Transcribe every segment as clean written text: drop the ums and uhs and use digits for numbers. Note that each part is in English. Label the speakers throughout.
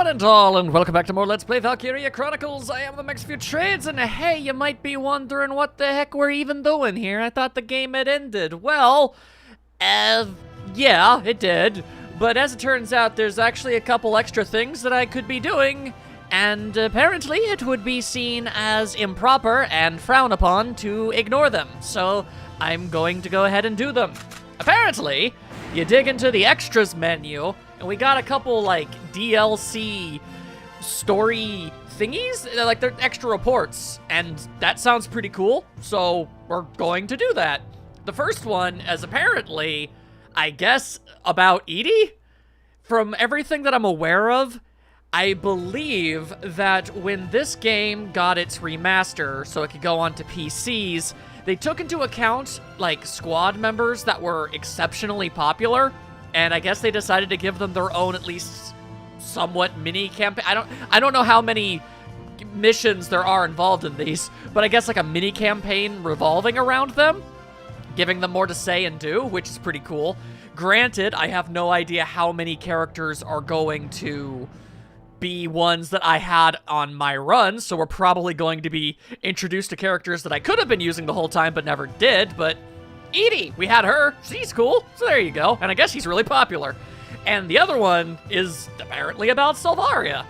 Speaker 1: one and all, and welcome back to more Let's Play Valkyria Chronicles. I am the Max Few Trades, and hey, you might be wondering what the heck we're even doing here. I thought the game had ended. Well, yeah, it did. But as it turns out, there's actually a couple extra things that I could be doing, and apparently it would be seen as improper and frowned upon to ignore them. So I'm going to go ahead and do them. Apparently, you dig into the extras menu, and we got a couple, like, DLC story thingies. Like, they're extra reports, and that sounds pretty cool, so we're going to do that. The first one is apparently, I guess, about Edie? From everything that I'm aware of, I believe that when this game got its remaster, so it could go onto PCs, they took into account, like, squad members that were exceptionally popular, and I guess they decided to give them their own, at least somewhat mini campaign. I don't know how many missions there are involved in these, but I guess like a mini campaign revolving around them, giving them more to say and do, which is pretty cool. Granted, I have no idea how many characters are going to be ones that I had on my run, so we're probably going to be introduced to characters that I could have been using the whole time but never did, but Edie, we had her. She's cool, so there you go. And I guess she's really popular. And the other one is apparently about Salvaria.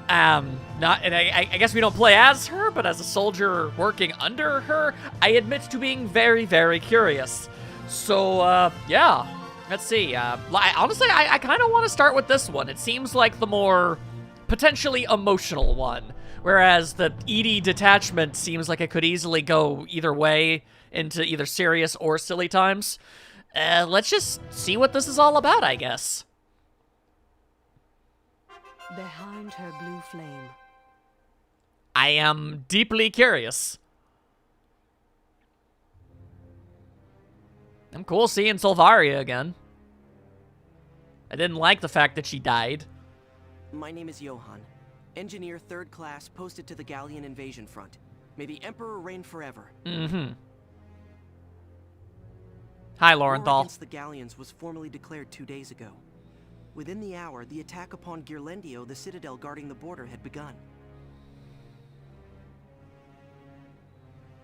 Speaker 1: I guess we don't play as her, but as a soldier working under her, I admit to being very, very curious. So, yeah. Let's see. Honestly, I kind of want to start with this one. It seems like the more potentially emotional one. Whereas the Edie detachment seems like it could easily go either way, into either serious or silly times. Let's just see what this is all about, I guess.
Speaker 2: Behind her blue flame.
Speaker 1: I am deeply curious. I'm cool seeing Salvaria again. I didn't like the fact that she died.
Speaker 3: My name is Johann. Engineer 3rd class posted to the Gallian invasion front. May the Emperor reign forever.
Speaker 1: Mm-hmm. Hi, Laurenthal.
Speaker 3: War against the Gallians was formally declared 2 days ago. Within the hour, the attack upon Ghirlandaio, the citadel guarding the border, had begun.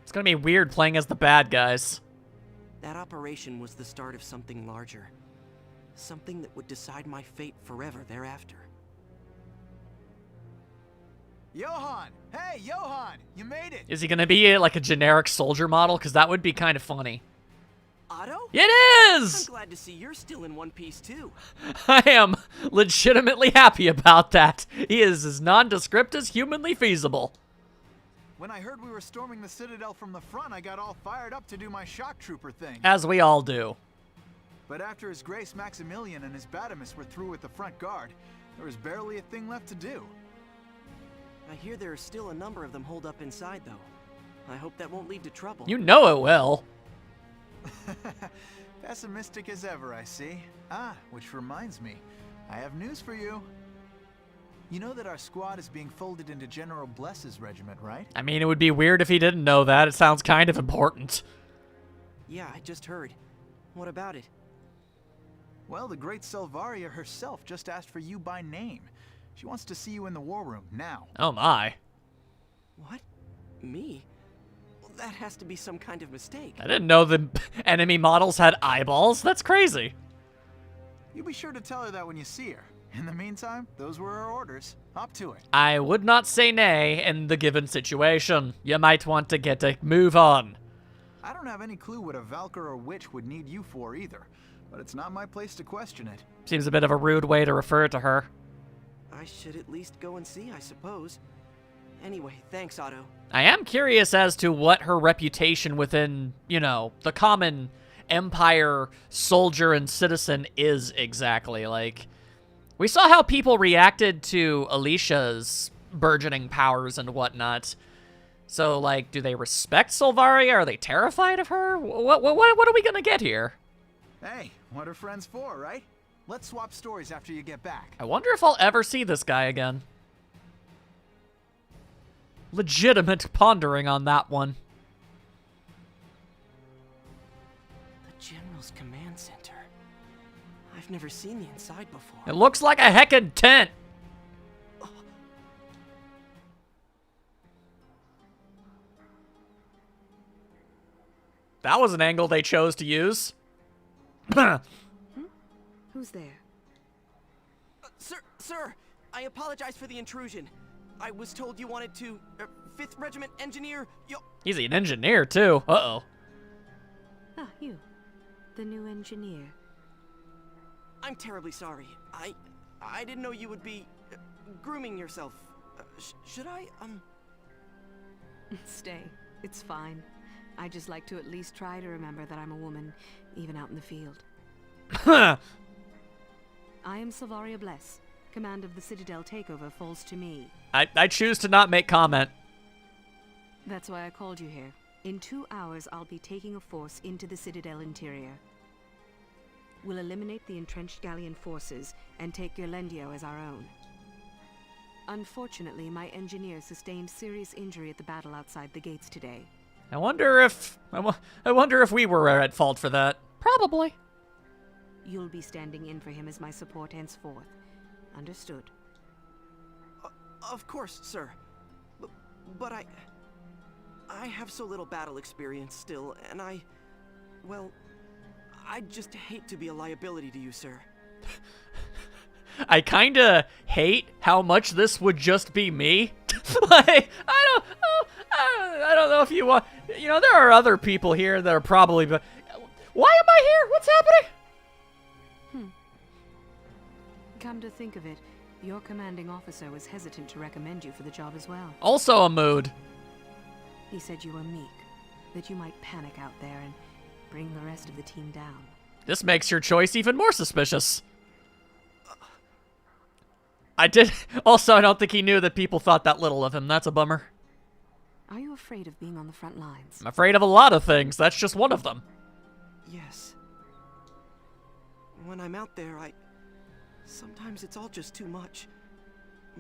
Speaker 1: It's gonna be weird playing as the bad guys.
Speaker 3: That operation was the start of something larger. Something that would decide my fate forever thereafter.
Speaker 4: Johann! Hey, Johann! You made it!
Speaker 1: Is he gonna be like a generic soldier model? Because that would be kind of funny.
Speaker 3: Otto?
Speaker 1: It
Speaker 3: I'm
Speaker 1: is!
Speaker 3: glad to see you're still in one piece, too.
Speaker 1: I am legitimately happy about that. He is as nondescript as humanly feasible.
Speaker 4: When I heard we were storming the Citadel from the front, I got all fired up to do my shock trooper thing.
Speaker 1: As we all do.
Speaker 4: But after His Grace Maximilian and his Batimus were through with the front guard, there was barely a thing left to do.
Speaker 3: I hear there are still a number of them holed up inside, though. I hope that won't lead to trouble.
Speaker 1: You know it will.
Speaker 4: Pessimistic as ever, I see. Ah, which reminds me, I have news for you. You know that our squad is being folded into General Bless's regiment, right?
Speaker 1: I mean, it would be weird if he didn't know that. It sounds kind of important.
Speaker 3: Yeah, I just heard. What about it?
Speaker 4: Well, the great Salvaria herself just asked for you by name. She wants to see you in the war room, now.
Speaker 1: Oh my.
Speaker 3: What? Me? Well, that has to be some kind of mistake.
Speaker 1: I didn't know the enemy models had eyeballs. That's crazy.
Speaker 4: You be sure to tell her that when you see her. In the meantime, those were her orders. Hop to it.
Speaker 1: I would not say nay in the given situation. You might want to get a move on.
Speaker 4: I don't have any clue what a Valkyr or witch would need you for either, but it's not my place to question it.
Speaker 1: Seems a bit of a rude way to refer to her.
Speaker 3: I should at least go and see, I suppose. Anyway, thanks, Otto.
Speaker 1: I am curious as to what her reputation within, you know, the common Empire soldier and citizen is exactly. Like, we saw how people reacted to Alicia's burgeoning powers and whatnot. So, like, do they respect Salvaria? Are they terrified of her? What are we gonna get here?
Speaker 4: Hey, what are friends for, right? Let's swap stories after you get back.
Speaker 1: I wonder if I'll ever see this guy again. Legitimate pondering on that one.
Speaker 3: The General's Command Center. I've never seen the inside before.
Speaker 1: It looks like a heckin' tent. That was an angle they chose to use.
Speaker 2: Who's there?
Speaker 3: Sir, I apologize for the intrusion. I was told you wanted to... 5th Regiment Engineer...
Speaker 1: He's an engineer, too. Uh-oh.
Speaker 2: Ah, you. The new engineer.
Speaker 3: I'm terribly sorry. I didn't know you would be... grooming yourself. Should I,
Speaker 2: Stay. It's fine. I just like to at least try to remember that I'm a woman, even out in the field. I am Valkyria Bless. Command of the Citadel takeover falls to me.
Speaker 1: I choose to not make comment.
Speaker 2: That's why I called you here. In 2 hours, I'll be taking a force into the Citadel interior. We'll eliminate the entrenched Gallian forces and take Girlendio as our own. Unfortunately, my engineer sustained serious injury at the battle outside the gates today.
Speaker 1: I wonder if we were at fault for that. Probably.
Speaker 2: You'll be standing in for him as my support henceforth. Understood.
Speaker 3: Of course, sir. But I have so little battle experience still, and well, I just hate to be a liability to you, sir.
Speaker 1: I kinda hate how much this would just be me. Like, I don't know if you want... You know, there are other people here that are probably... But why am I here? What's happening?
Speaker 2: Come to think of it, your commanding officer was hesitant to recommend you for the job as well.
Speaker 1: Also a mood.
Speaker 2: He said you were meek, that you might panic out there and bring the rest of the team down.
Speaker 1: This makes your choice even more suspicious. Also, I don't think he knew that people thought that little of him. That's a bummer.
Speaker 2: Are you afraid of being on the front lines?
Speaker 1: I'm afraid of a lot of things. That's just one of them.
Speaker 3: Yes. When I'm out there, sometimes it's all just too much.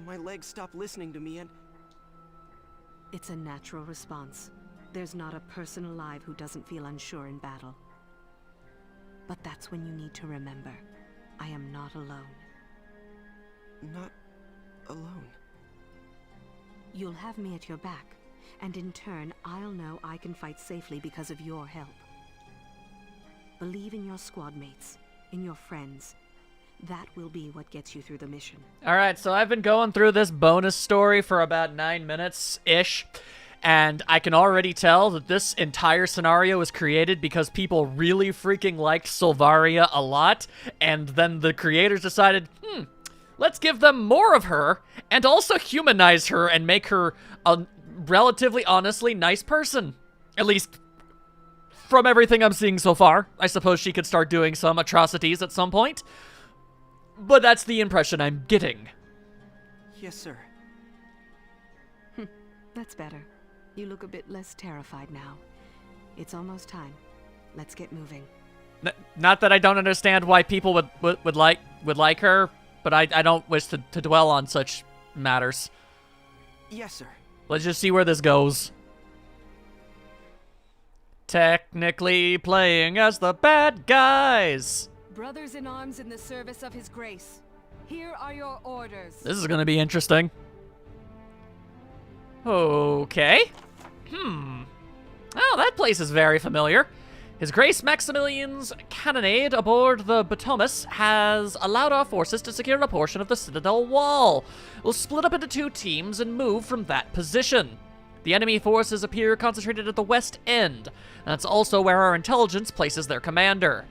Speaker 3: My legs stop listening to me and...
Speaker 2: It's a natural response. There's not a person alive who doesn't feel unsure in battle. But that's when you need to remember, I am not alone.
Speaker 3: Not alone.
Speaker 2: You'll have me at your back, and in turn, I'll know I can fight safely because of your help. Believe in your squad mates, in your friends. That will be what gets you through the mission.
Speaker 1: Alright, so I've been going through this bonus story for about 9 minutes-ish, and I can already tell that this entire scenario was created because people really freaking liked Sylvaria a lot, and then the creators decided, let's give them more of her, and also humanize her and make her a relatively, honestly nice person. At least, from everything I'm seeing so far. I suppose she could start doing some atrocities at some point. But that's the impression I'm getting.
Speaker 3: Yes, sir.
Speaker 2: That's better. You look a bit less terrified now. It's almost time. Let's get moving.
Speaker 1: Not that I don't understand why people would like her, but I don't wish to dwell on such matters.
Speaker 3: Yes, sir.
Speaker 1: Let's just see where this goes. Technically playing as the bad guys.
Speaker 2: Brothers in arms in the service of His Grace, here are your orders.
Speaker 1: This is gonna be interesting. Okay. Oh, that place is very familiar. His Grace Maximilian's cannonade aboard the Batomus has allowed our forces to secure a portion of the Citadel wall. We'll split up into 2 teams and move from that position. The enemy forces appear concentrated at the west end. That's also where our intelligence places their commander.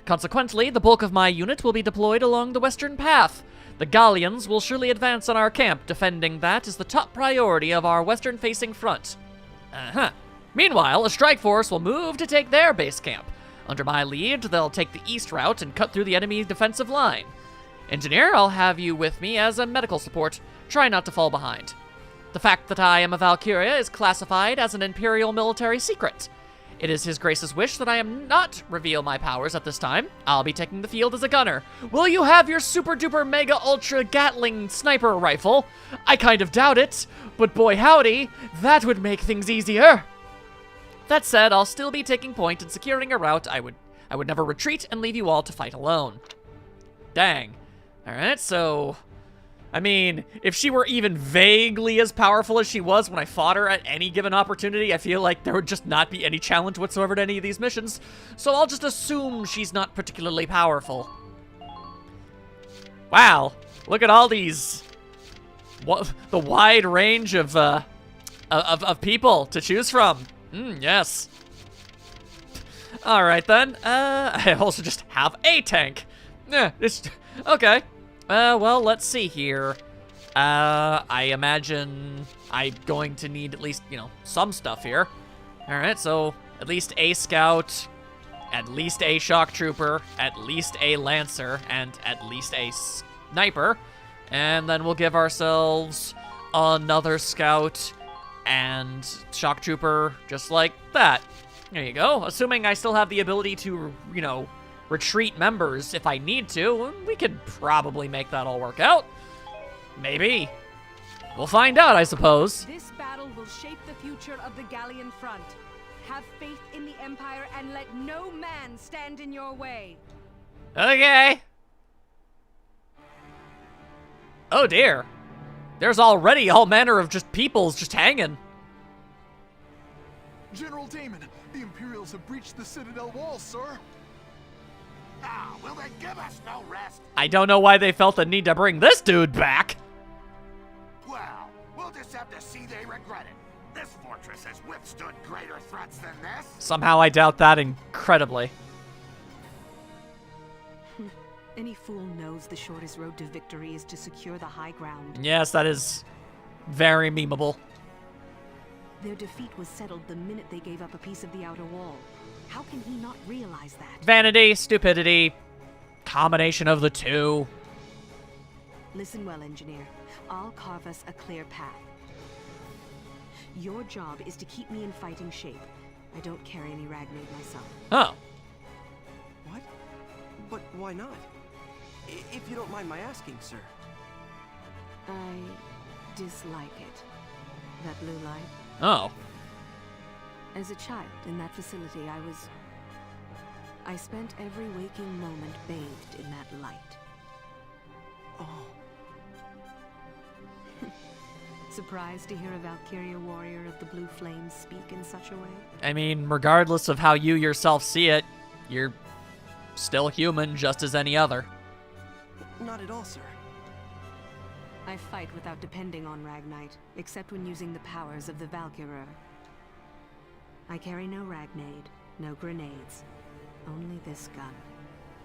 Speaker 1: Consequently, the bulk of my unit will be deployed along the western path. The Gallians will surely advance on our camp. Defending that is the top priority of our western-facing front. Meanwhile, a strike force will move to take their base camp. Under my lead, they'll take the east route and cut through the enemy defensive line. Engineer, I'll have you with me as a medical support. Try not to fall behind. The fact that I am a Valkyria is classified as an Imperial military secret. It is His Grace's wish that I am not reveal my powers at this time. I'll be taking the field as a gunner. Will you have your super duper mega ultra Gatling sniper rifle? I kind of doubt it, but boy howdy, that would make things easier. That said, I'll still be taking point in securing a route. I would never retreat and leave you all to fight alone. Dang. Alright, so I mean, if she were even vaguely as powerful as she was when I fought her at any given opportunity, I feel like there would just not be any challenge whatsoever to any of these missions. So I'll just assume she's not particularly powerful. Wow, look at all these, the wide range of people to choose from. Yes. All right then. I also just have a tank. Okay. Well, let's see here. I imagine I'm going to need at least, some stuff here. All right, so at least a scout, at least a shock trooper, at least a lancer, and at least a sniper. And then we'll give ourselves another scout and shock trooper just like that. There you go. Assuming I still have the ability to, retreat members if I need to, we could probably make that all work out. Maybe. We'll find out, I suppose.
Speaker 2: This battle will shape the future of the Gallian front. Have faith in the Empire and let no man stand in your way.
Speaker 1: Okay. Oh dear. There's already all manner of just peoples just hanging.
Speaker 5: General Damon, the Imperials have breached the Citadel walls, sir.
Speaker 6: Ah, will they give us no rest?
Speaker 1: I don't know why they felt the need to bring this dude back.
Speaker 6: Well, we'll just have to see they regret it. This fortress has withstood greater threats than this.
Speaker 1: Somehow I doubt that incredibly.
Speaker 2: Any fool knows the shortest road to victory is to secure the high ground.
Speaker 1: Yes, that is very memeable.
Speaker 2: Their defeat was settled the minute they gave up a piece of the outer wall. How can he not realize that?
Speaker 1: Vanity, stupidity, combination of the two.
Speaker 2: Listen well, engineer. I'll carve us a clear path. Your job is to keep me in fighting shape. I don't carry any Ragnade myself.
Speaker 1: Oh.
Speaker 3: What? But why not? If you don't mind my asking, sir.
Speaker 2: I dislike it. That blue light.
Speaker 1: Oh.
Speaker 2: As a child in that facility, I spent every waking moment bathed in that light.
Speaker 3: Oh.
Speaker 2: Surprised to hear a Valkyria warrior of the blue flames speak in such a way?
Speaker 1: I mean, regardless of how you yourself see it, you're still human just as any other.
Speaker 3: Not at all, sir.
Speaker 2: I fight without depending on Ragnite, except when using the powers of the Valkyria. I carry no Ragnade, no grenades, only this gun.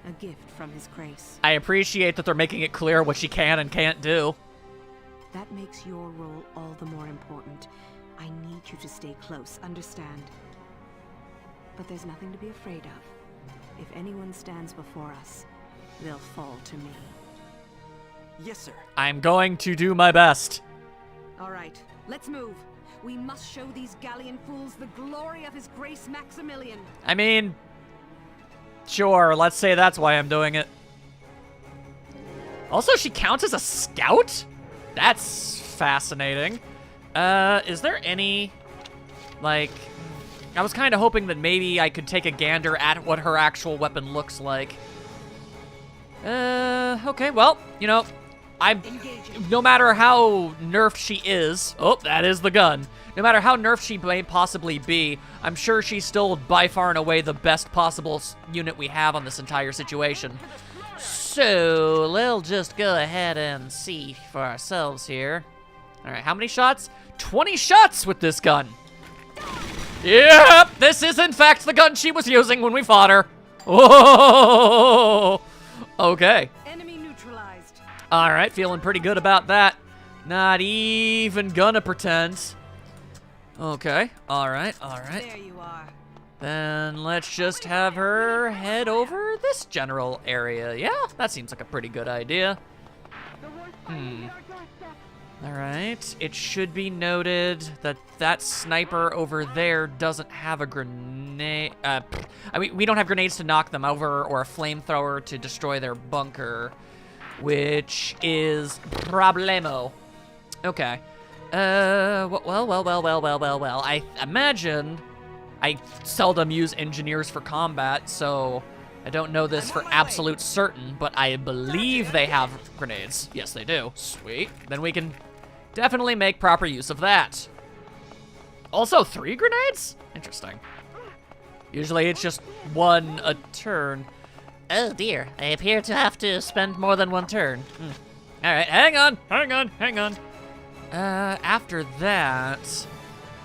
Speaker 2: A gift from his grace.
Speaker 1: I appreciate that they're making it clear what she can and can't do.
Speaker 2: That makes your role all the more important. I need you to stay close, understand? But there's nothing to be afraid of. If anyone stands before us, they'll fall to me.
Speaker 3: Yes, sir.
Speaker 1: I'm going to do my best.
Speaker 2: All right, let's move. We must show these Gallian fools the glory of his grace Maximilian.
Speaker 1: I mean, sure, let's say that's why I'm doing it. Also, she counts as a scout? That's fascinating. Is there any, I was kind of hoping that maybe I could take a gander at what her actual weapon looks like. Okay, well, no matter how nerfed she is, oh, that is the gun. No matter how nerfed she may possibly be, I'm sure she's still by far and away the best possible unit we have on this entire situation. So, we'll just go ahead and see for ourselves here. All right, how many shots? 20 shots with this gun. Yep, this is in fact the gun she was using when we fought her. Oh, okay.
Speaker 2: Enemy neutralized.
Speaker 1: All right, feeling pretty good about that. Not even gonna pretend. Okay, all right.
Speaker 2: There you are.
Speaker 1: Then let's just have her head over this general area. Yeah, that seems like a pretty good idea. All right, it should be noted that that sniper over there doesn't have a grenade. We don't have grenades to knock them over or a flamethrower to destroy their bunker, which is problemo. Okay. Well. I imagine I seldom use engineers for combat, so I don't know this for absolute certain, but I believe they have grenades. Yes, they do. Sweet. Then we can definitely make proper use of that. Also, 3 grenades? Interesting. Usually it's just 1 a turn. Oh dear, I appear to have to spend more than 1 turn. All right, hang on. After that,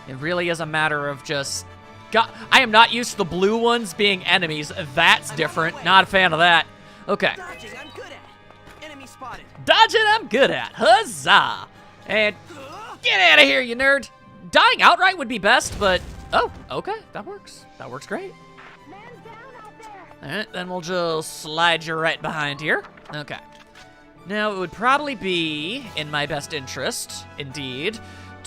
Speaker 1: it really is a matter of just... I am not used to the blue ones being enemies. That's different. Not a fan of that. Okay.
Speaker 3: Dodging, I'm good at. Enemy spotted.
Speaker 1: Dodging, I'm good at. Huzzah! And get out of here, you nerd. Dying outright would be best, but... Oh, okay. That works. That works great. All right, then we'll just slide you right behind here. Okay. Now, it would probably be in my best interest, indeed,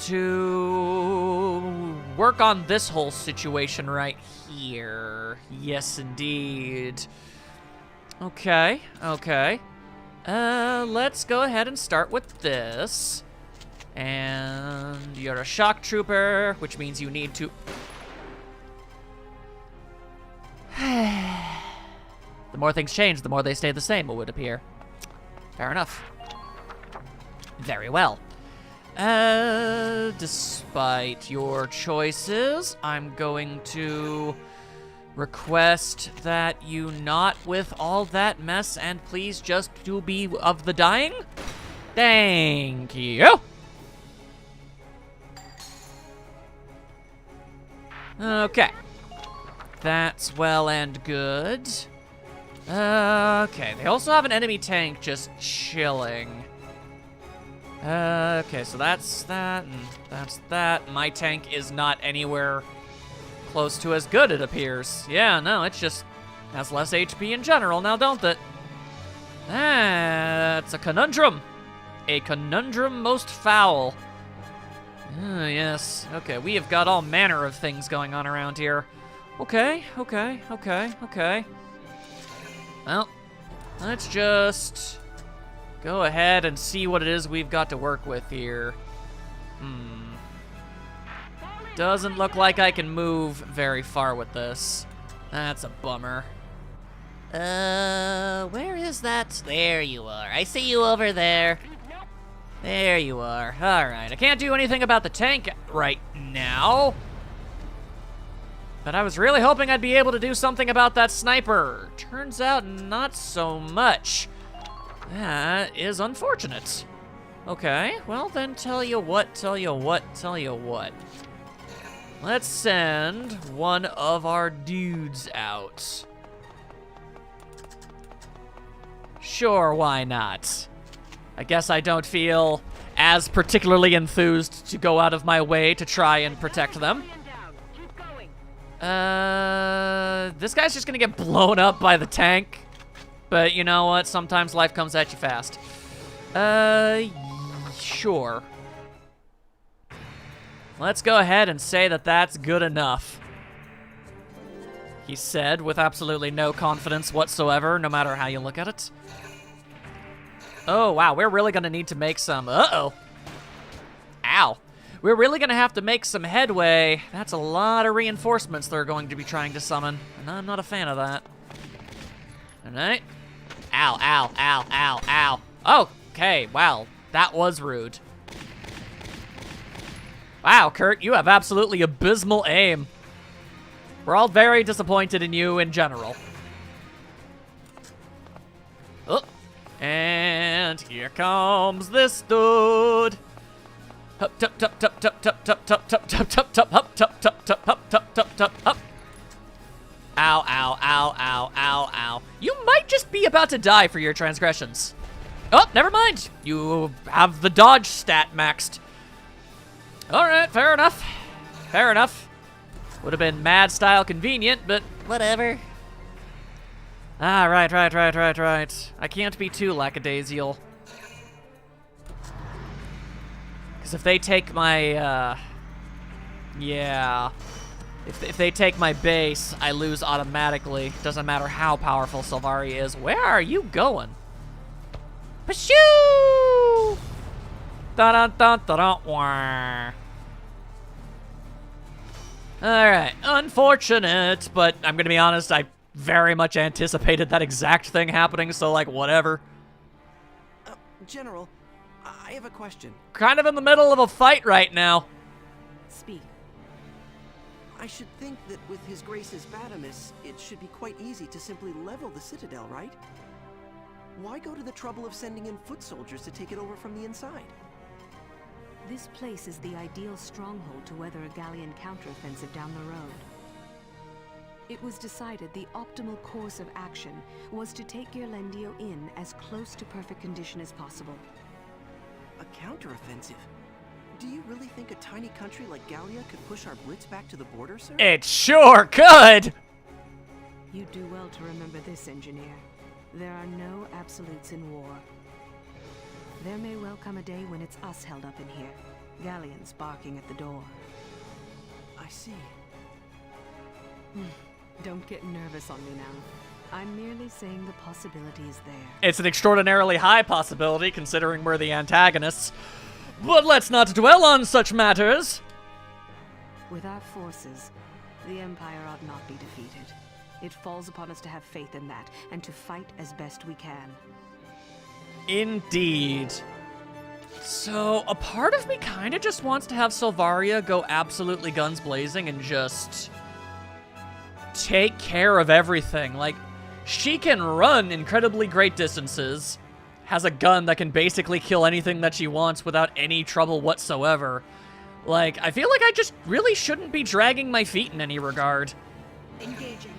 Speaker 1: to work on this whole situation right here. Yes, indeed. Okay. Let's go ahead and start with this. And you're a shock trooper, which means you need to... The more things change, the more they stay the same, it would appear. Fair enough. Very well. Despite your choices, I'm going to request that you not with all that mess and please just to be of the dying. Thank you. Okay. That's well and good. Okay, they also have an enemy tank just chilling. Okay, so that's that, and that's that. My tank is not anywhere close to as good, it appears. Yeah, no, it's just has less HP in general now, don't it? That's a conundrum. A conundrum most foul. Yes. Okay, we have got all manner of things going on around here. Okay. Well, let's just go ahead and see what it is we've got to work with here. Doesn't look like I can move very far with this. That's a bummer. Where is that? There you are. I see you over there. There you are. All right, I can't do anything about the tank right now. But I was really hoping I'd be able to do something about that sniper. Turns out not so much. That is unfortunate. Okay, well then tell you what. Let's send one of our dudes out. Sure, why not? I guess I don't feel as particularly enthused to go out of my way to try and protect them. This guy's just gonna get blown up by the tank. But you know what? Sometimes life comes at you fast. Sure. Let's go ahead and say that that's good enough. He said with absolutely no confidence whatsoever, no matter how you look at it. Oh, wow, we're really gonna need to make some, Ow. We're really gonna have to make some headway. That's a lot of reinforcements they're going to be trying to summon, and I'm not a fan of that. All right. Ow. Okay, wow, that was rude. Wow, Kurt, you have absolutely abysmal aim. We're all very disappointed in you in general. Oh, and here comes this dude. Hup, tup, tup, tup, tup, tup, tup, tup, tup, tup, tup, tup, hup, tup, tup, tup, hup, tup, tup, tup, hup. Ow. You might just be about to die for your transgressions. Oh, never mind. You have the dodge stat maxed. All right, fair enough. Would have been mad style convenient, but whatever. Right. I can't be too lackadaisical. Because if they take my, yeah. If they take my base, I lose automatically. Doesn't matter how powerful Sylvari is. Where are you going? Pashoo! Dun-dun-dun-dun-dun-wah. Alright, unfortunate, but I'm gonna be honest, I very much anticipated that exact thing happening, so, like, whatever.
Speaker 3: General, I have a question.
Speaker 1: Kind of in the middle of a fight right now.
Speaker 2: Speak.
Speaker 3: I should think that with His Grace's Batimus, it should be quite easy to simply level the Citadel, right? Why go to the trouble of sending in foot soldiers to take it over from the inside?
Speaker 2: This place is the ideal stronghold to weather a Gallian counteroffensive down the road. It was decided the optimal course of action was to take Ghirlandaio in as close to perfect condition as possible.
Speaker 3: A counteroffensive? Do you really think a tiny country like Gallia could push our blitz back to the border, sir?
Speaker 1: It sure could!
Speaker 2: You do well to remember this, engineer. There are no absolutes in war. There may well come a day when it's us held up in here, Gallians barking at the door.
Speaker 3: I see.
Speaker 2: Don't get nervous on me now. I'm merely saying the possibility is there.
Speaker 1: It's an extraordinarily high possibility, considering we're the antagonists. But let's not dwell on such matters.
Speaker 2: With our forces, the Empire ought not be defeated. It falls upon us to have faith in that, and to fight as best we can.
Speaker 1: Indeed. So, a part of me kind of just wants to have Silvaria go absolutely guns blazing and just take care of everything. Like, she can run incredibly great distances, has a gun that can basically kill anything that she wants without any trouble whatsoever. Like, I feel like I just really shouldn't be dragging my feet in any regard.
Speaker 2: Engaging.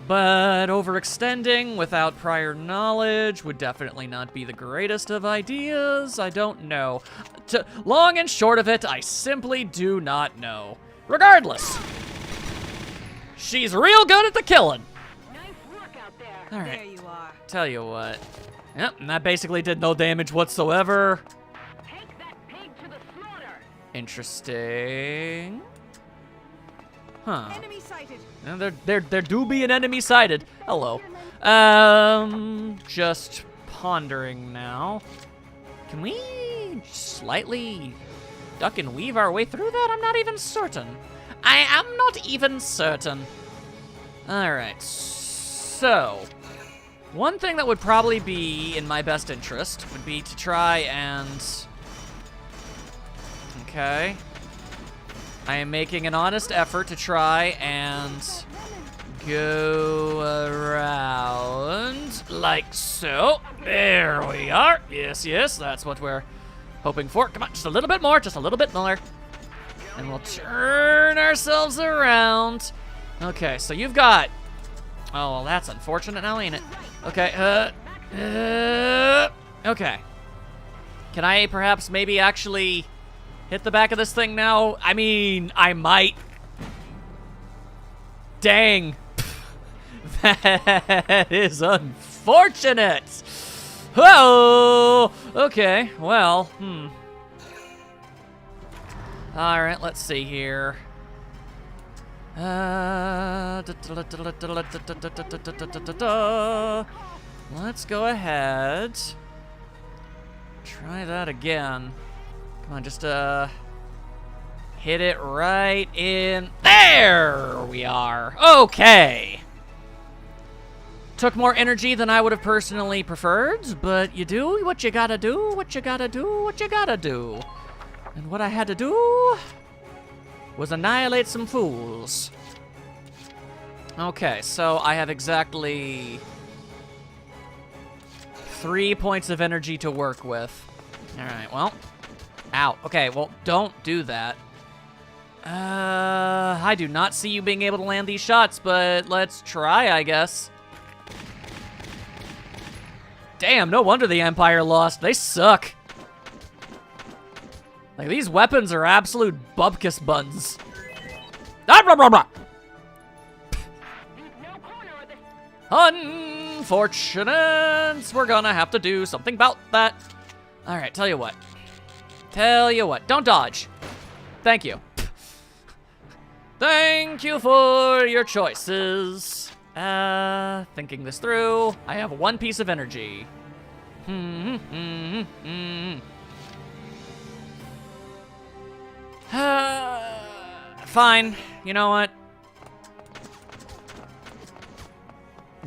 Speaker 1: But overextending without prior knowledge would definitely not be the greatest of ideas. I don't know. Long and short of it, I simply do not know. Regardless, she's real good at the killing.
Speaker 2: Nice work out there.
Speaker 1: All right.
Speaker 2: There you are.
Speaker 1: Tell you what. Yep, and that basically did no damage whatsoever.
Speaker 2: Take that pig to the slaughter.
Speaker 1: Interesting. Huh.
Speaker 2: Enemy sighted.
Speaker 1: And there do be an enemy sighted. Hello. Just pondering now. Can we slightly duck and weave our way through that? I'm not even certain. I am not even certain. Alright, so one thing that would probably be in my best interest would be to try and... Okay. I am making an honest effort to try and go around like so. There we are. Yes, yes, that's what we're hoping for. Come on, just a little bit more, just a little bit more. And we'll turn ourselves around. Okay, so you've got... Oh, well, that's unfortunate now, ain't it? Okay, okay. Can I perhaps maybe actually hit the back of this thing now? I mean, I might. Dang. That is unfortunate. Oh, okay, well, All right, let's see here. Let's go ahead. Try that again. Come on, just hit it right in. There we are. Okay. Took more energy than I would have personally preferred, but you do what you gotta do, what you gotta do, what you gotta do. And what I had to do was annihilate some fools. Okay, so I have exactly 3 points of energy to work with. All right, well, ow. Okay, well, don't do that. I do not see you being able to land these shots, but let's try, I guess. Damn, no wonder the Empire lost. They suck. Like, these weapons are absolute bupkis buns. Ah, blah, blah, blah. Unfortunate. We're gonna have to do something about that. All right, tell you what. Tell you what. Don't dodge. Thank you. Thank you for your choices. Thinking this through. I have 1 piece of energy. Fine. You know what?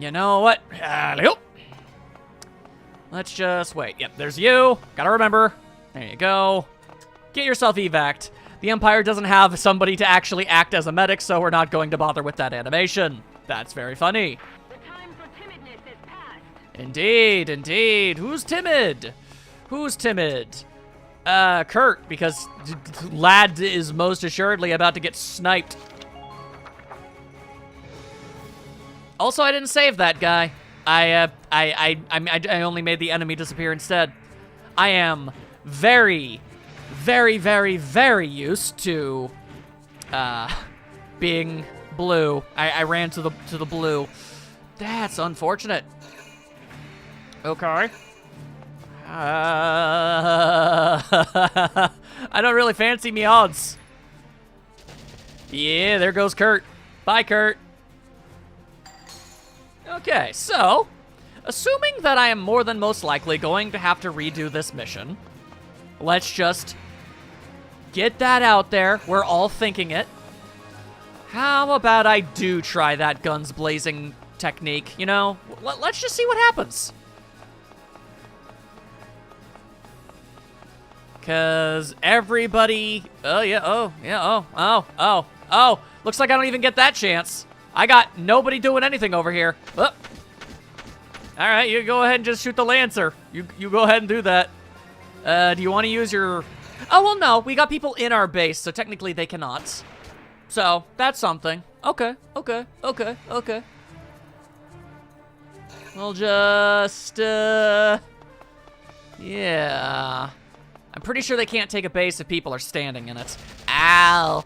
Speaker 1: You know what? Alley-oop. Let's just wait. Yep, there's you. Gotta remember. There you go. Get yourself evac'd. The Empire doesn't have somebody to actually act as a medic, so we're not going to bother with that animation. That's very funny.
Speaker 7: The time for timidness is past.
Speaker 1: Indeed, indeed. Who's timid? Who's timid? Kurt, because Lad is most assuredly about to get sniped. Also, I didn't save that guy. I only made the enemy disappear instead. I am very, very, very, very used to being blue. I ran to the blue. That's unfortunate. Okay. I don't really fancy me odds. Yeah, there goes Kurt. Bye, Kurt. Okay, so, assuming that I am more than most likely going to have to redo this mission, let's just get that out there. We're all thinking it. How about I do try that guns blazing technique, you know? Let's just see what happens. Because everybody... Oh, looks like I don't even get that chance. I got nobody doing anything over here. Oh. All right, you go ahead and just shoot the Lancer. You go ahead and do that. Do you want to use your... Oh, well, no. We got people in our base, so technically they cannot. So, that's something. Okay. We'll just... Yeah... I'm pretty sure they can't take a base if people are standing in it. Ow.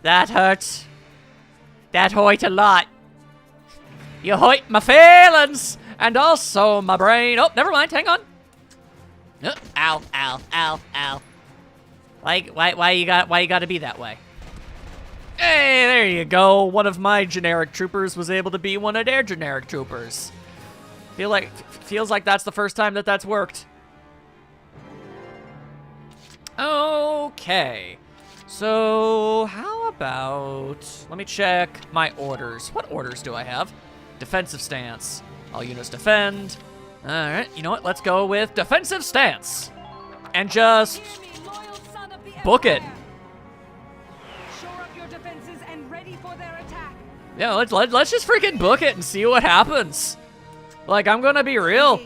Speaker 1: That hurts. That hurt a lot. You hurt my feelings. And also my brain. Oh, never mind. Hang on. Ow, ow, ow, ow. Why you gotta be that way? Hey, there you go. One of my generic troopers was able to be one of their generic troopers. Feels like that's the first time that that's worked. Okay, so how about, let me check my orders. What orders do I have? Defensive stance. All units defend. All right, you know what? Let's go with defensive stance. And just book it.
Speaker 7: Shore up your defenses and ready for their attack.
Speaker 1: Yeah, let's just freaking book it and see what happens. Like, I'm gonna be real.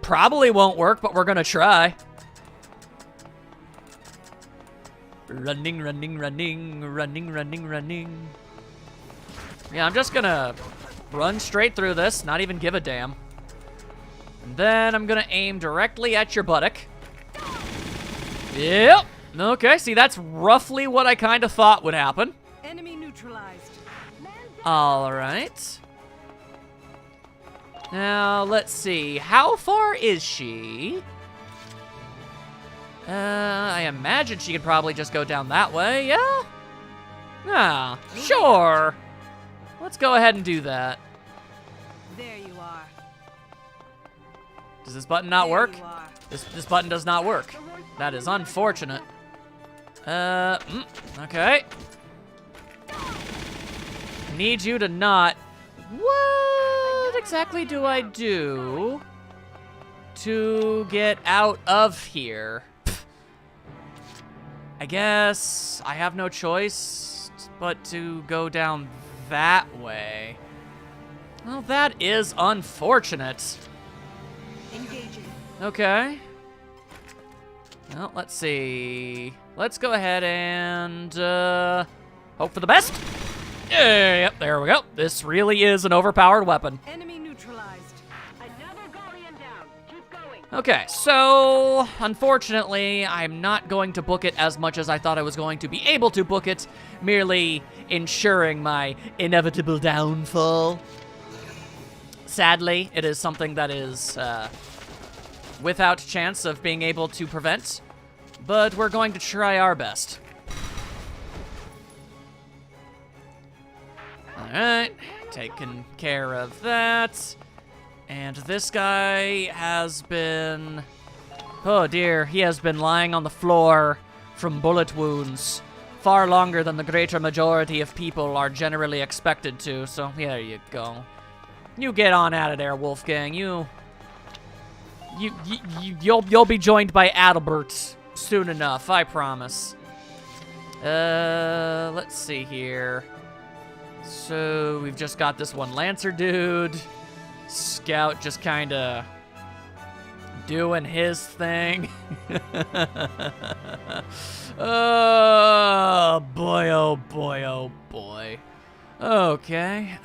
Speaker 1: Probably won't work, but we're gonna try. Running. Yeah, I'm just gonna run straight through this, not even give a damn. And then I'm gonna aim directly at your buttock. Yep. Okay, see, that's roughly what I kind of thought would happen.
Speaker 7: Enemy neutralized.
Speaker 1: All right. Now, let's see. How far is she? I imagine she could probably just go down that way, yeah? Ah, sure. Let's go ahead and do that.
Speaker 7: There you are.
Speaker 1: Does this button not work?
Speaker 7: There you are.
Speaker 1: This button does not work. That is unfortunate. Okay. Need you to not... What exactly do I do to get out of here? I guess I have no choice but to go down that way. Well, that is unfortunate.
Speaker 7: Engaging.
Speaker 1: Okay. Well, let's see. Let's go ahead and hope for the best. Yep, there we go. This really is an overpowered weapon.
Speaker 7: Enemy neutralized. Another Guardian down. Keep going.
Speaker 1: Okay, so unfortunately, I'm not going to book it as much as I thought I was going to be able to book it, merely ensuring my inevitable downfall. Sadly, it is something that is without chance of being able to prevent, but we're going to try our best. Alright, taking care of that. And this guy has been... Oh dear, he has been lying on the floor from bullet wounds far longer than the greater majority of people are generally expected to, so there you go. You get on out of there, Wolfgang. You'll be joined by Adalbert soon enough, I promise. Let's see here. So we've just got this one Lancer dude. Scout just kind of doing his thing. Oh boy, oh boy, oh boy. Okay,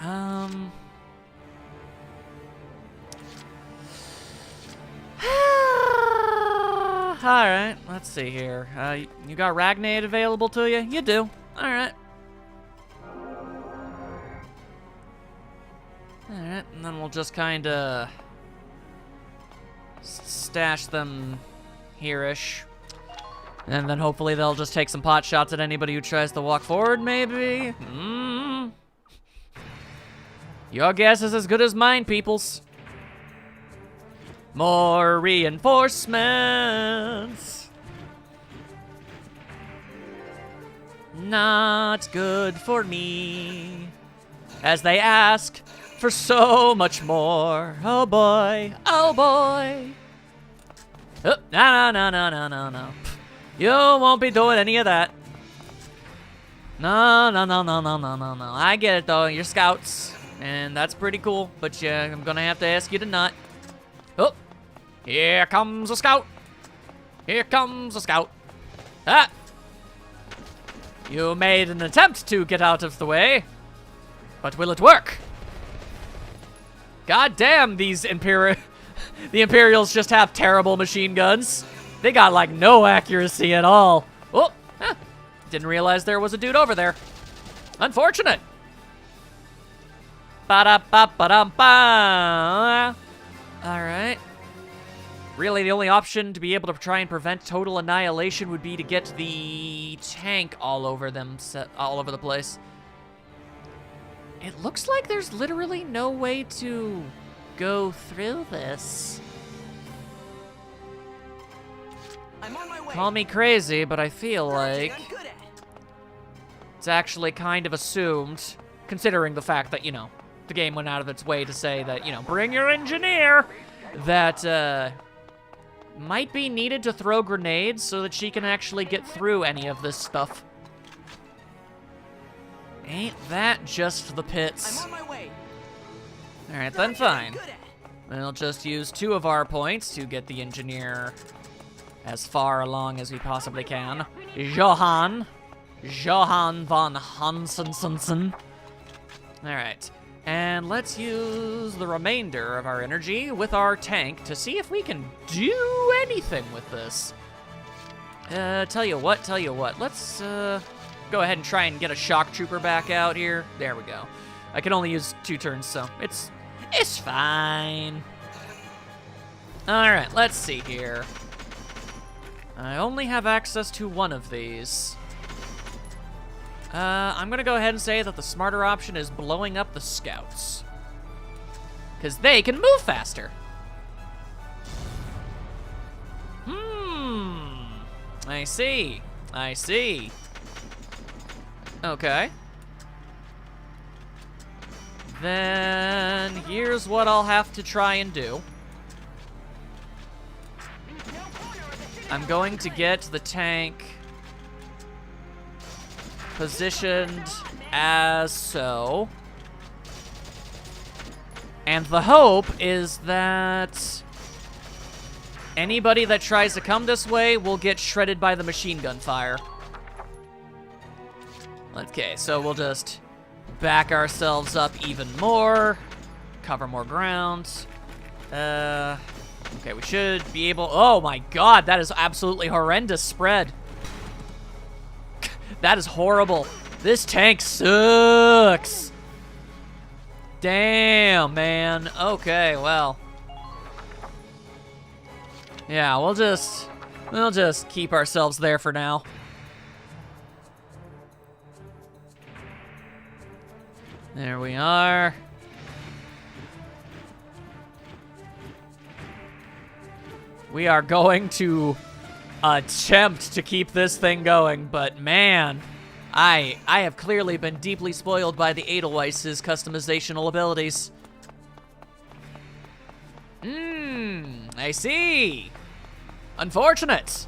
Speaker 1: alright, let's see here. You got Ragnade available to you? You do. Alright. Alright, and then we'll just kinda stash them here-ish. And then hopefully they'll just take some pot shots at anybody who tries to walk forward, maybe? Your guess is as good as mine, peoples. More reinforcements. Not good for me. As they ask for so much more. Oh boy, oh boy. Oh, no. You won't be doing any of that. No. I get it though, you're scouts, and that's pretty cool, but yeah, I'm gonna have to ask you to not. Oh, here comes a scout. Here comes a scout. Ah! You made an attempt to get out of the way, but will it work? God damn, the Imperials just have terrible machine guns. They got, like, no accuracy at all. Oh, didn't realize there was a dude over there. Unfortunate. Ba-da-ba-ba-dum-ba. All right. Really, the only option to be able to try and prevent total annihilation would be to get the tank all over the place. It looks like there's literally no way to go through this.
Speaker 3: I'm on my way.
Speaker 1: Call me crazy, but I feel like it's actually kind of assumed, considering the fact that, you know, the game went out of its way to say that, you know, bring your engineer, that might be needed to throw grenades so that she can actually get through any of this stuff. Ain't that just the pits?
Speaker 3: I'm on my way.
Speaker 1: Alright, then fine. We'll just use 2 of our points to get the engineer as far along as we possibly can. Johann von Hansensen. Alright, and let's use the remainder of our energy with our tank to see if we can do anything with this. Tell you what, let's go ahead and try and get a shock trooper back out here. There we go. I can only use 2 turns, so it's fine. Alright, let's see here. I only have access to 1 of these. I'm gonna go ahead and say that the smarter option is blowing up the scouts, because they can move faster. I see. Okay. Then here's what I'll have to try and do. I'm going to get the tank positioned as so. And the hope is that anybody that tries to come this way will get shredded by the machine gun fire. Okay, so we'll just back ourselves up even more, cover more ground. Okay, we should be able... Oh my god, that is absolutely horrendous spread. That is horrible. This tank sucks. Damn, man. Okay, well. Yeah, we'll just keep ourselves there for now. There we are. We are going to attempt to keep this thing going, but man, I have clearly been deeply spoiled by the Edelweiss's customizational abilities. I see. Unfortunate.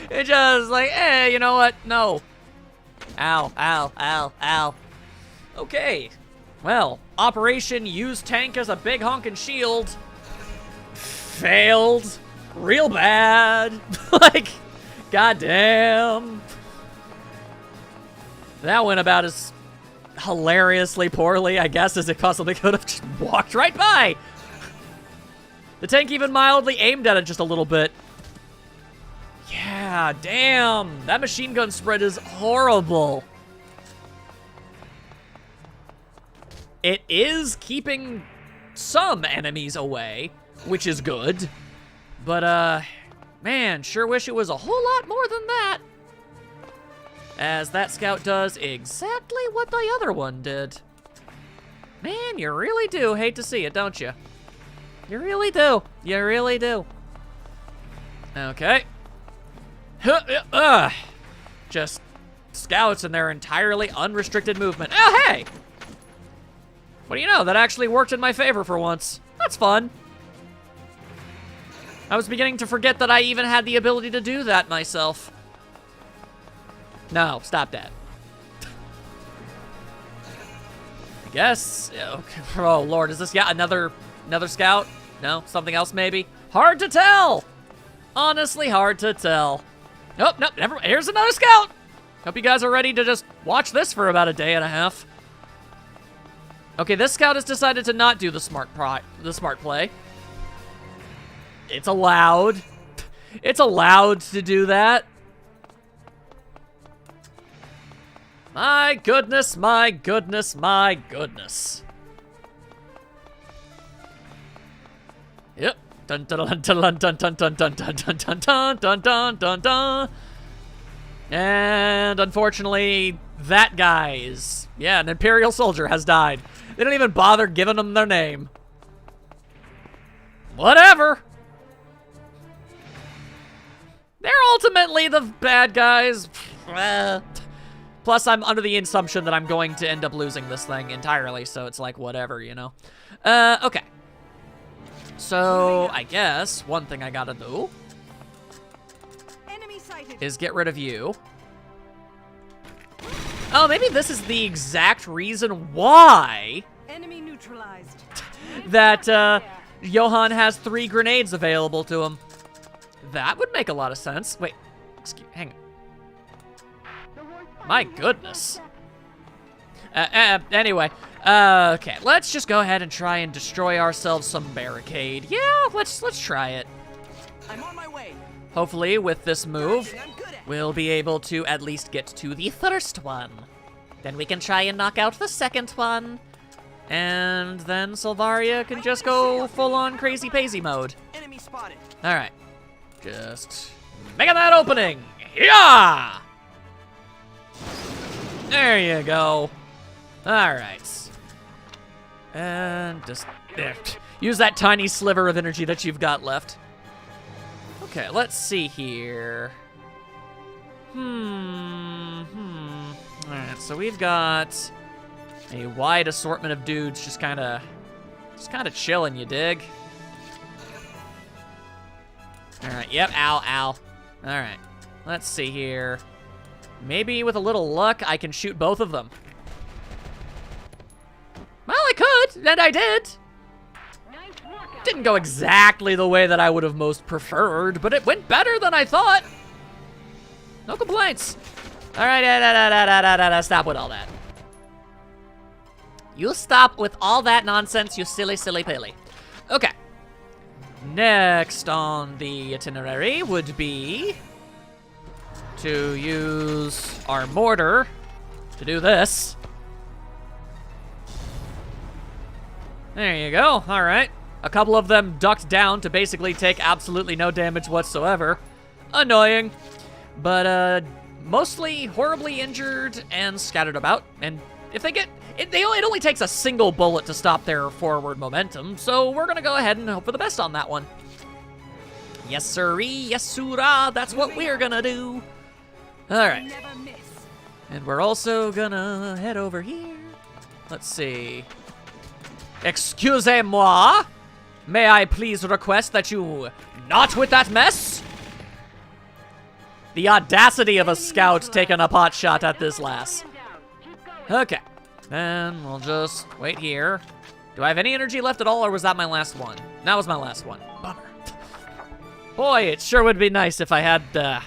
Speaker 1: It's just like, you know what? No. Ow, ow, ow, ow. Okay. Well, Operation Use Tank as a big honkin' shield failed real bad. Like, goddamn. That went about as hilariously poorly, I guess, as it possibly could have. Just walked right by. The tank even mildly aimed at it just a little bit. Yeah, damn. That machine gun spread is horrible. It is keeping some enemies away, which is good. But, man, sure wish it was a whole lot more than that. As that scout does exactly what the other one did. Man, you really do hate to see it, don't you? You really do. You really do. Okay. Just scouts and their entirely unrestricted movement. Oh, hey! What do you know? That actually worked in my favor for once. That's fun. I was beginning to forget that I even had the ability to do that myself. No, stop that. I guess. Okay. Oh, Lord, is this another scout? No? Something else, maybe? Hard to tell! Honestly, hard to tell. Oh, no, never. Here's another scout! Hope you guys are ready to just watch this for about a day and a half. Okay, this scout has decided to not do the smart play. It's allowed. It's allowed to do that. My goodness, my goodness, my goodness. Yep. Dun dun dun dun dun dun dun dun dun dun dun dun dun dun dun dun. And unfortunately, that guy's an Imperial soldier has died. They don't even bother giving them their name. Whatever. They're ultimately the bad guys. Plus, I'm under the assumption that I'm going to end up losing this thing entirely, so it's like, whatever, you know? Okay. So, I guess one thing I gotta do is get rid of you. Oh, maybe this is the exact reason why
Speaker 7: Enemy neutralized.
Speaker 1: that Johann has 3 grenades available to him. That would make a lot of sense. Wait, hang on. My goodness. Anyway, okay, let's just go ahead and try and destroy ourselves some barricade. Yeah, let's try it.
Speaker 3: I'm on my way.
Speaker 1: Hopefully, with this move,
Speaker 3: I'm good at.
Speaker 1: we'll be able to at least get to the first one. Then we can try and knock out the second one. And then Silvaria can just go full-on crazy-pazy mode.
Speaker 3: Enemy spotted.
Speaker 1: All right. Just making that opening. Yeah! There you go. All right. And just use that tiny sliver of energy that you've got left. Okay, let's see here. All right, so we've got a wide assortment of dudes just kind of chilling, you dig? All right, yep, ow, ow. All right, let's see here. Maybe with a little luck, I can shoot both of them. Well, I could, and I did. Didn't go exactly the way that I would have most preferred, but it went better than I thought. No complaints. All right, stop with all that. You stop with all that nonsense, you silly, silly pilly. Okay. Next on the itinerary would be to use our mortar to do this. There you go. All right. A couple of them ducked down to basically take absolutely no damage whatsoever. Annoying. But, mostly horribly injured and scattered about. And if they get... It only takes a single bullet to stop their forward momentum, so we're gonna go ahead and hope for the best on that one. Yes, sirree. Yes, sirrah. That's what we're gonna do. All right.
Speaker 7: Never miss.
Speaker 1: And we're also gonna head over here. Let's see. Excusez-moi. May I please request that you not with that mess? The audacity of a scout taking a pot shot at this lass. Okay. Then we'll just wait here. Do I have any energy left at all, or was that my last one? That was my last one. Bummer. Boy, it sure would be nice if I had the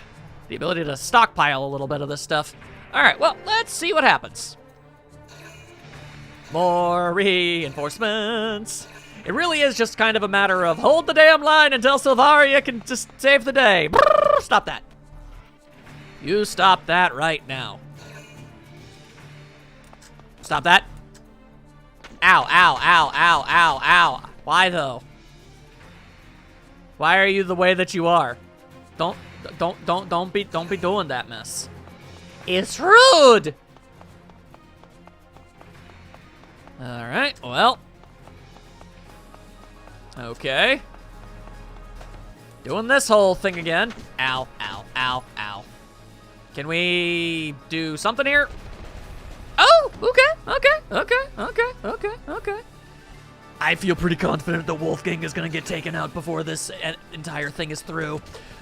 Speaker 1: ability to stockpile a little bit of this stuff. All right, well, let's see what happens. More reinforcements. It really is just kind of a matter of hold the damn line until Silvaria can just save the day. Brrr, stop that. You stop that right now. Stop that. Ow, ow, ow, ow, ow, ow. Why though? Why are you the way that you are? Don't be doing that mess. It's rude. All right, well. Okay. Doing this whole thing again. Ow, ow, ow, ow. Can we do something here? Oh, okay. I feel pretty confident the Wolfgang is gonna get taken out before this entire thing is through.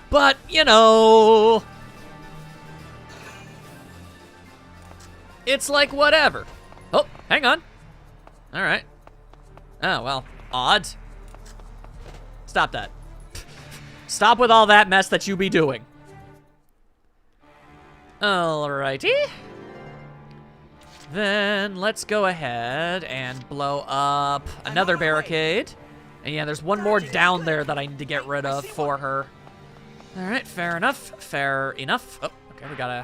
Speaker 1: But, you know, it's like whatever. Oh, hang on. All right. Oh, well, odd. Stop that. Stop with all that mess that you be doing. Alrighty. Then let's go ahead and blow up another barricade. And yeah, there's one more down there that I need to get rid of for her. All right, fair enough. Fair enough. Oh, okay,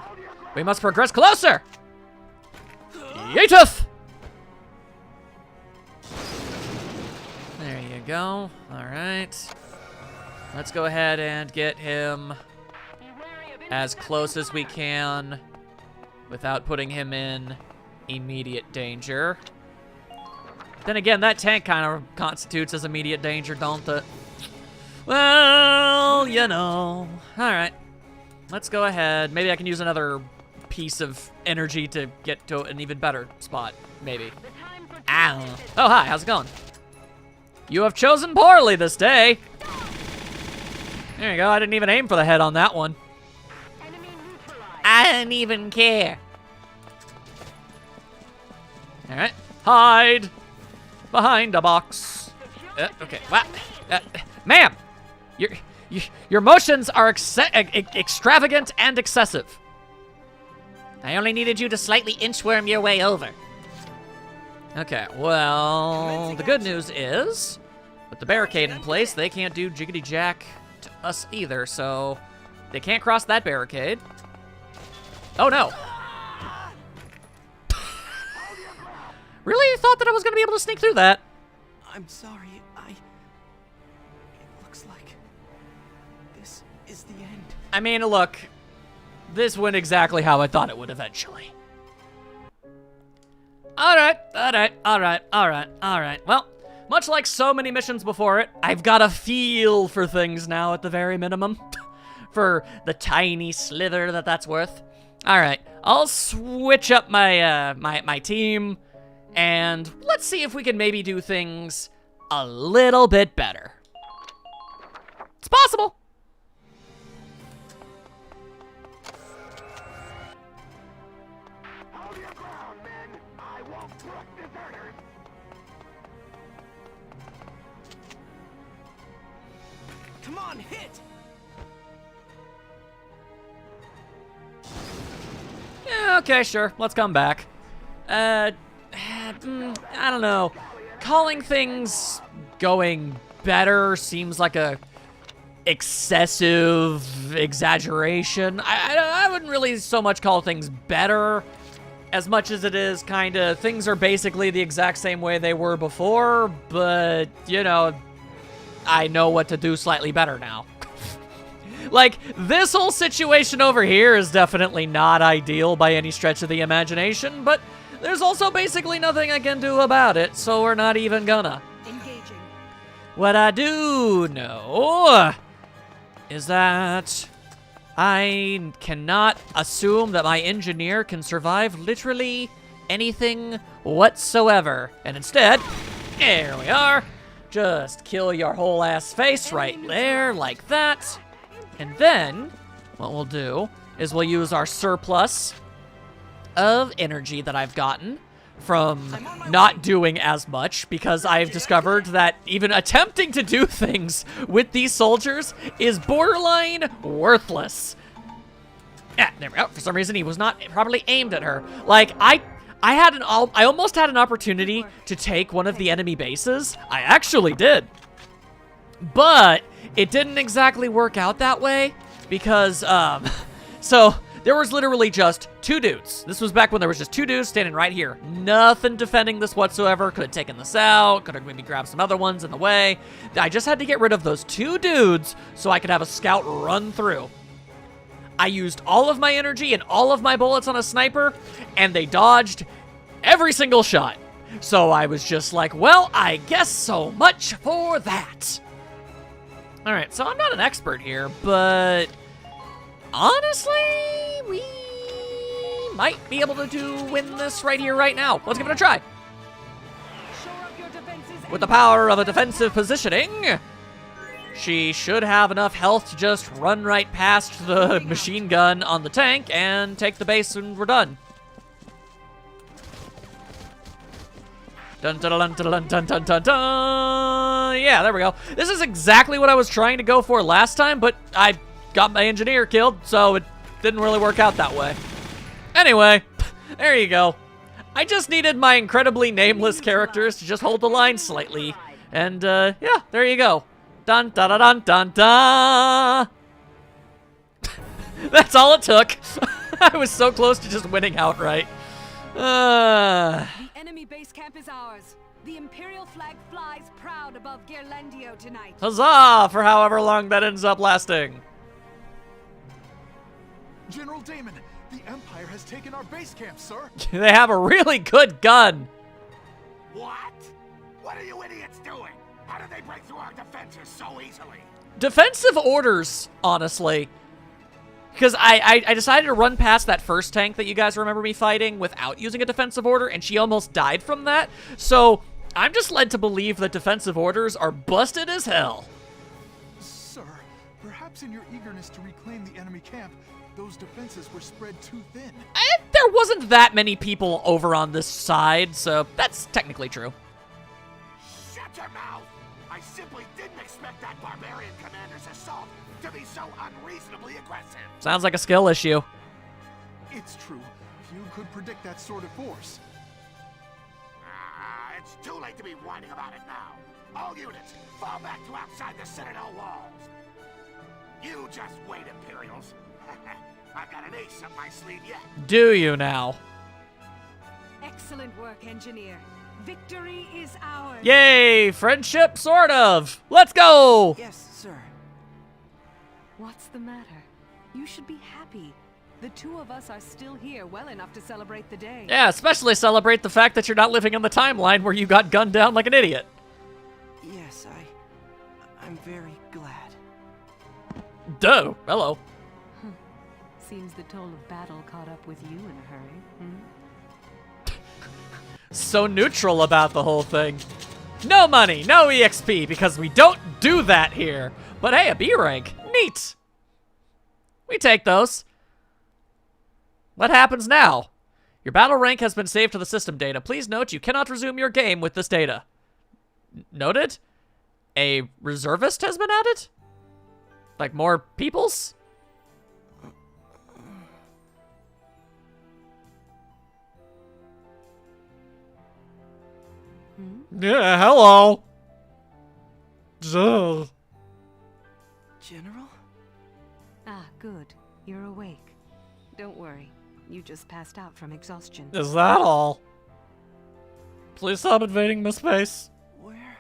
Speaker 1: we must progress closer. Yeetuf! There you go. All right. Let's go ahead and get him as close as we can without putting him in immediate danger. Then again, that tank kind of constitutes as immediate danger, don't it? Well, you know. All right. Let's go ahead. Maybe I can use another piece of energy to get to an even better spot, maybe. Ow. Oh, hi. How's it going? You have chosen poorly this day. There you go. I didn't even aim for the head on that one. I didn't even care. All right. Hide behind a box. Okay. What? Ma'am, your motions are extravagant and excessive. I only needed you to slightly inchworm your way over. Okay, well, the good news is, with the barricade in place, they can't do jiggity jack to us either, so they can't cross that barricade. Oh no. Really? You thought that I was gonna be able to sneak through that?
Speaker 3: I'm sorry, it looks like this is the end.
Speaker 1: I mean, look, this went exactly how I thought it would eventually. All right. Well, much like so many missions before it, I've got a feel for things now at the very minimum. For the tiny slither that's worth. All right, I'll switch up my my team, and let's see if we can maybe do things a little bit better. It's possible.
Speaker 6: Hold your ground, men. I won't trust deserters.
Speaker 3: Come on, hit!
Speaker 1: Yeah, okay, sure. Let's come back. I don't know. Calling things going better seems like a excessive exaggeration. I wouldn't really so much call things better as much as it is kind of things are basically the exact same way they were before, but, you know, I know what to do slightly better now. Like, this whole situation over here is definitely not ideal by any stretch of the imagination, but there's also basically nothing I can do about it, so we're not even gonna.
Speaker 2: Engaging.
Speaker 1: What I do know is that I cannot assume that my engineer can survive literally anything whatsoever. And instead, here we are. Just kill your whole ass face right there, like that. And then, what we'll do is we'll use our surplus of energy that I've gotten from not doing as much, because I've discovered that even attempting to do things with these soldiers is borderline worthless. Yeah, there we go. For some reason, he was not properly aimed at her. Like, I almost had an opportunity to take one of the enemy bases. I actually did. But it didn't exactly work out that way because, so there was literally just 2 dudes. This was back when there was just 2 dudes standing right here. Nothing defending this whatsoever. Could have taken this out. Could have maybe grabbed some other ones in the way. I just had to get rid of those 2 dudes so I could have a scout run through. I used all of my energy and all of my bullets on a sniper, and they dodged every single shot. So I was just like, well, I guess so much for that. All right, so I'm not an expert here, but honestly, we might be able to win this right here, right now. Let's give it a try.
Speaker 7: Shore up your defenses
Speaker 1: With the power of a defensive positioning, she should have enough health to just run right past the machine gun on the tank and take the base, and we're done. Dun dun dun dun dun dun dun dun. Yeah, there we go. This is exactly what I was trying to go for last time, but I got my engineer killed, so it didn't really work out that way. Anyway, there you go. I just needed my incredibly nameless characters to just hold the line slightly. And, yeah, there you go. Dun dun dun dun dun dun. That's all it took. I was so close to just winning outright.
Speaker 7: The enemy base camp is ours. The Imperial flag flies proud above Geirlandio tonight.
Speaker 1: Huzzah for however long that ends up lasting.
Speaker 5: General Damon, the Empire has taken our base camp, sir.
Speaker 1: They have a really good gun.
Speaker 6: What? What are you idiots doing? How did they break through our defenses so easily?
Speaker 1: Defensive orders, honestly. Because I decided to run past that first tank that you guys remember me fighting without using a defensive order, and she almost died from that. So I'm just led to believe that defensive orders are busted as hell.
Speaker 5: Sir, perhaps in your eagerness to reclaim the enemy camp, those defenses were spread too thin.
Speaker 1: There wasn't that many people over on this side, so that's technically true.
Speaker 6: Shut your mouth! I simply didn't expect that barbarian commander's assault to be so unreasonably aggressive.
Speaker 1: Sounds like a skill issue.
Speaker 5: It's true. Few could predict that sort of force.
Speaker 6: It's too late to be whining about it now. All units, fall back to outside the Citadel walls. You just wait, Imperials. I've got an ace up my sleeve yet.
Speaker 1: Do you now?
Speaker 7: Excellent work, engineer. Victory is ours.
Speaker 1: Yay! Friendship, sort of. Let's go!
Speaker 3: Yes, sir.
Speaker 2: What's the matter? You should be happy.
Speaker 7: The 2 of us are still here well enough to celebrate the day.
Speaker 1: Yeah, especially celebrate the fact that you're not living in the timeline where you got gunned down like an idiot.
Speaker 3: Yes, I'm very glad.
Speaker 1: Duh. Hello.
Speaker 2: Seems the toll of battle caught up with you in a hurry.
Speaker 1: So neutral about the whole thing. No money, no EXP, because we don't do that here. But hey, a B rank. Neat. We take those. What happens now? Your battle rank has been saved to the system data. Please note you cannot resume your game with this data. Noted? A reservist has been added? Like more peoples? Yeah, hello. Ugh.
Speaker 3: General?
Speaker 2: Ah, good. You're awake. Don't worry. You just passed out from exhaustion.
Speaker 1: Is that all? Please stop invading my space.
Speaker 3: Where?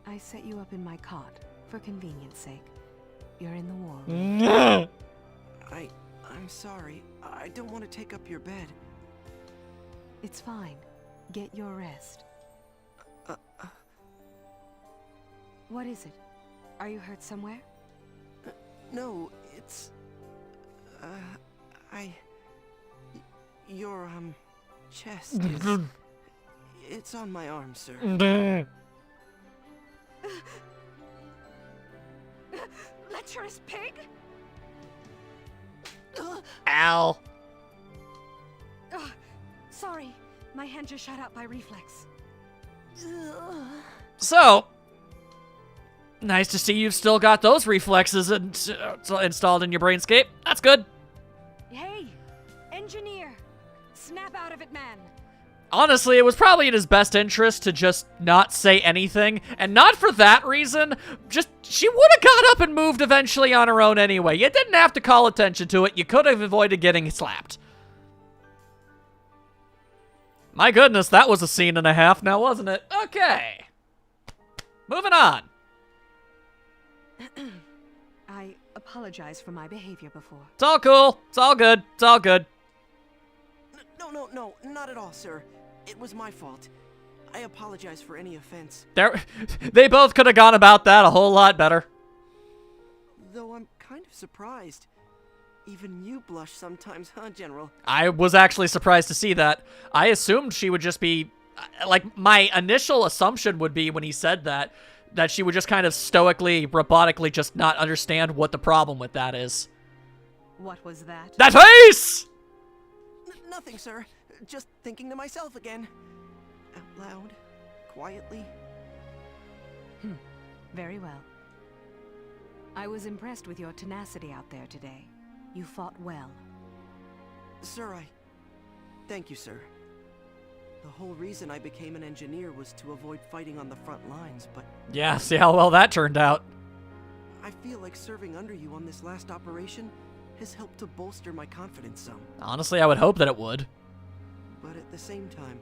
Speaker 2: I set you up in my cot, for convenience sake. You're in the wall.
Speaker 3: I'm sorry. I don't want to take up your bed.
Speaker 2: It's fine. Get your rest. What is it? Are you hurt somewhere?
Speaker 3: No, it's... Your, chest is... It's on my arm, sir.
Speaker 7: Lecherous pig?
Speaker 1: Ow.
Speaker 7: Sorry, my hand just shot out by reflex.
Speaker 1: So, nice to see you've still got those reflexes installed in your brainscape. That's good.
Speaker 7: Hey, engineer! Snap out of it, man!
Speaker 1: Honestly, it was probably in his best interest to just not say anything, and not for that reason. Just, she would have got up and moved eventually on her own anyway. You didn't have to call attention to it. You could have avoided getting slapped. My goodness, that was a scene and a half now, wasn't it? Okay. Moving on.
Speaker 2: I apologize for my behavior before.
Speaker 1: It's all cool. It's all good. It's all good.
Speaker 3: No, not at all, sir. It was my fault. I apologize for any offense.
Speaker 1: They both could have gone about that a whole lot better.
Speaker 3: Though I'm kind of surprised. Even you blush sometimes, huh, General?
Speaker 1: I was actually surprised to see that. I assumed she would just be... Like, my initial assumption would be when he said that she would just kind of stoically, robotically just not understand what the problem with that is.
Speaker 2: What was that?
Speaker 1: That face!
Speaker 3: Nothing, sir. Just thinking to myself again. Out loud. Quietly.
Speaker 2: Very well. I was impressed with your tenacity out there today. You fought well.
Speaker 3: Sir, thank you, sir. The whole reason I became an engineer was to avoid fighting on the front lines, but...
Speaker 1: Yeah, see how well that turned out.
Speaker 3: I feel like serving under you on this last operation has helped to bolster my confidence some.
Speaker 1: Honestly, I would hope that it would.
Speaker 3: But at the same time,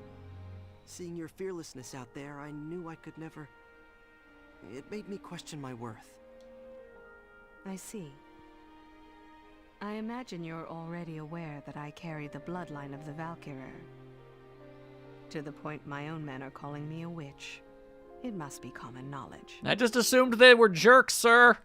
Speaker 3: seeing your fearlessness out there, I knew I could never... It made me question my worth.
Speaker 2: I see. I imagine you're already aware that I carry the bloodline of the Valkyria. To the point my own men are calling me a witch. It must be common knowledge.
Speaker 1: I just assumed they were jerks, sir.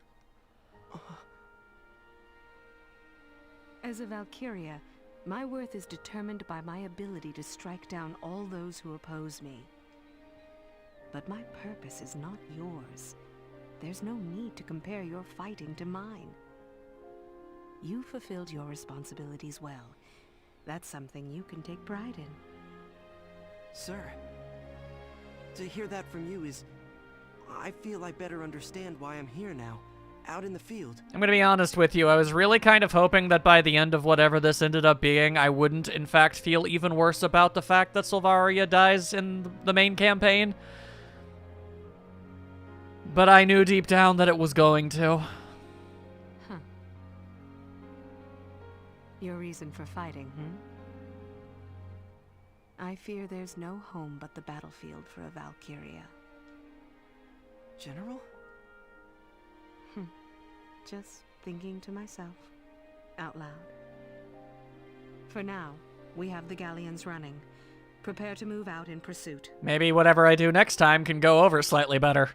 Speaker 2: As a Valkyria, my worth is determined by my ability to strike down all those who oppose me. But my purpose is not yours. There's no need to compare your fighting to mine. You fulfilled your responsibilities well. That's something you can take pride in.
Speaker 3: Sir, to hear that from you is... I feel I better understand why I'm here now, out in the field.
Speaker 1: I'm gonna be honest with you, I was really kind of hoping that by the end of whatever this ended up being, I wouldn't, in fact, feel even worse about the fact that Valkyria dies in the main campaign. But I knew deep down that it was going to.
Speaker 2: Huh. Your reason for fighting, I fear there's no home but the battlefield for a Valkyria.
Speaker 3: General?
Speaker 2: Just thinking to myself, out loud. For now, we have the galleons running. Prepare to move out in pursuit.
Speaker 1: Maybe whatever I do next time can go over slightly better.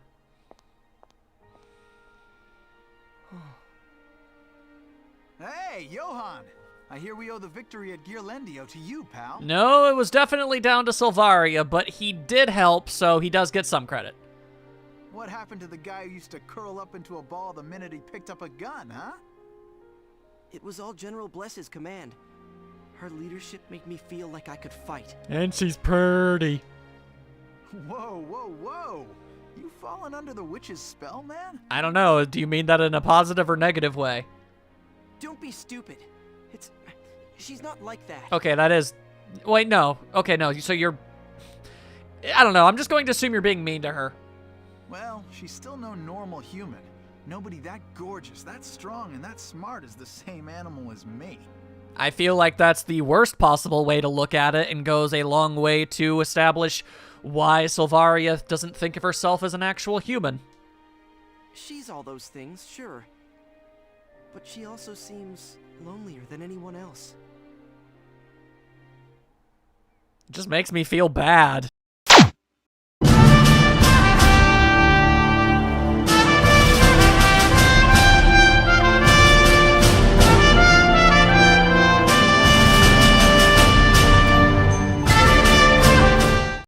Speaker 4: Hey, Johann! I hear we owe the victory at Gearlendio to you, pal.
Speaker 1: No, it was definitely down to Valkyria, but he did help, so he does get some credit.
Speaker 4: What happened to the guy who used to curl up into a ball the minute he picked up a gun, huh?
Speaker 3: It was all General Bless's command. Her leadership made me feel like I could fight.
Speaker 1: And she's pretty.
Speaker 4: Whoa! You fallen under the witch's spell, man?
Speaker 1: I don't know, do you mean that in a positive or negative way?
Speaker 3: Don't be stupid. She's not like that.
Speaker 1: Okay, that is... Wait, no. Okay, no, so you're... I don't know, I'm just going to assume you're being mean to her.
Speaker 4: Well, she's still no normal human. Nobody that gorgeous, that strong, and that smart is the same animal as me.
Speaker 1: I feel like that's the worst possible way to look at it and goes a long way to establish why Valkyria doesn't think of herself as an actual human.
Speaker 3: She's all those things, sure. But she also seems lonelier than anyone else.
Speaker 1: It just makes me feel bad.